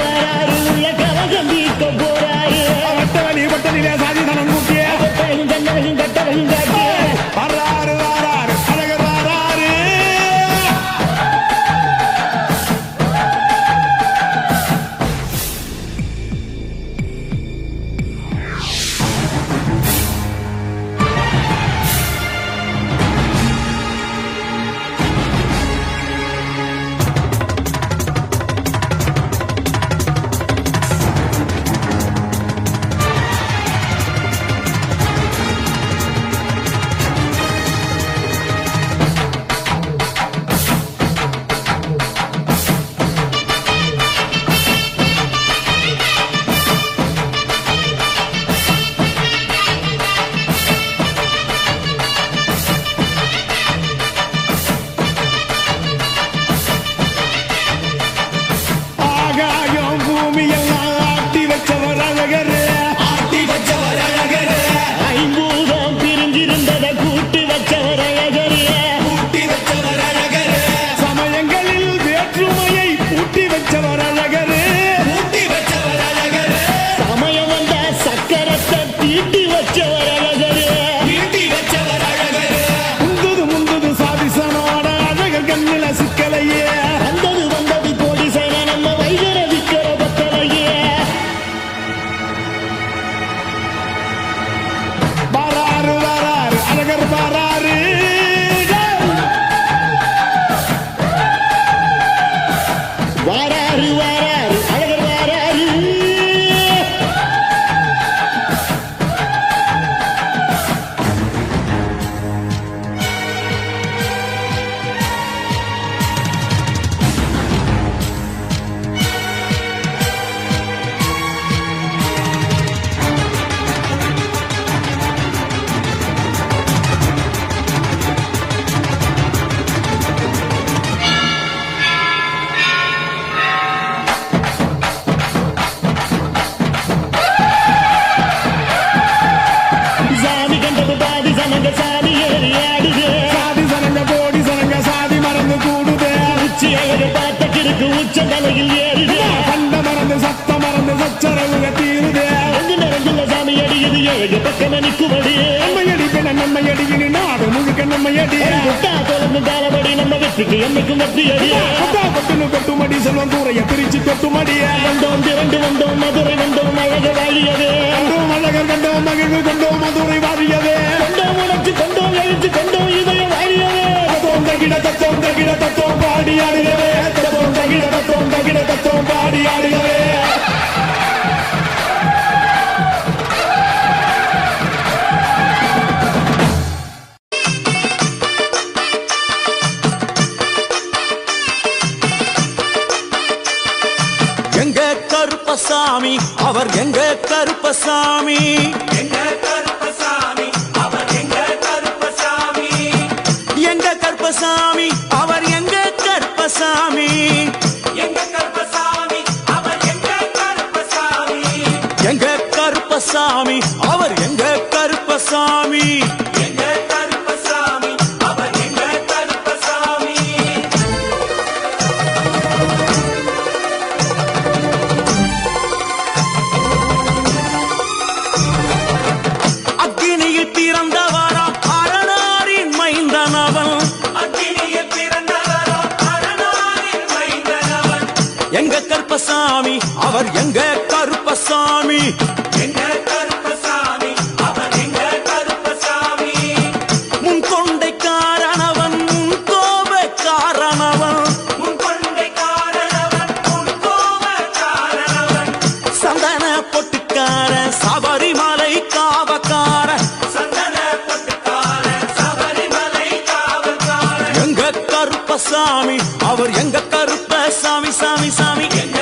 வராரு உள்ள கலகம் தீர்க்க போறாரு வட்டவழி வட்டலிலே சாதிதனம் கூட்டிய கட்டழகும் கண்ணழகும் கட்டழகும் காட்டிய வராரு வராரு அழகர் வராரு உச்சந்தலையில் ஏறுது கண்ட மறந்து சத்த மறந்து சச்சரவுக தீருது நெருங்குள்ள சாமி அடியுது ஏழு பக்கம் நிற்குமடி நம்மையடி பின்ன நம்மையடி இனி நாடு முழுக்க நம்மையடி தொடர்ந்து தாளபடி நம்ம வெற்றிக்கு என்னைக்கும் வெற்றி அடி கொட்டுனு கொட்டுமடி செல்வம் கூறைய பிரிச்சு கொட்டுமடி வந்தோம் திரண்டு வந்தோம் மதுரை வந்தோம் அழக வாழியது கண்டோம் அழகர் கண்டோம் மகிழ்வு கொண்டோம் மதுரை வாழியது கொண்டோம் உணர்ச்சி கொண்டோம் எழுச்சி கொண்டோம் இதயம் வாழியது தத்தோம் தகிட தத்தோம் பாடி ஆடுகிறே தத்தோம் தகிட தத்தோம் பாடி ஆடுகிறே எங்க கருப்பசாமி அவர் எங்க கருப்பசாமி எங்க கருப்பசாமி அவர் எங்க கருப்பசாமி எங்க கருப்பசாமி அவர் எங்க கருப்பசாமி எங்க கருப்பசாமி அவர் எங்க கருப்பசாமி எங்க கருப்பசாமி அவர் எங்க கருப்பசாமி எங்க கருப்பசாமி அவர் எங்க கருப்பசாமி அக்கினியில் பிறந்தவரா அரணாரின் மைந்தனவன் அக்கினியில் பிறந்தவரோ அரணாரின் மைந்தனவன் எங்க கருப்பசாமி அவர் எங்க கருப்பசாமி எங்க கருப்பசாமி அவர் எங்க கருப்பசாமி முன் கொண்டைக்காரனவன் முன் கோபக்காரனவன் முன் கொண்டை காரணவன் முன் கோப காரணவன் சந்தன பொட்டுக்கார சபரிமலை காவக்கார சந்தன பட்டுக்கார சபரிமலை காவல்கார எங்க கருப்பசாமி அவர் எங்க கருப்பசாமி சாமி சாமி எங்க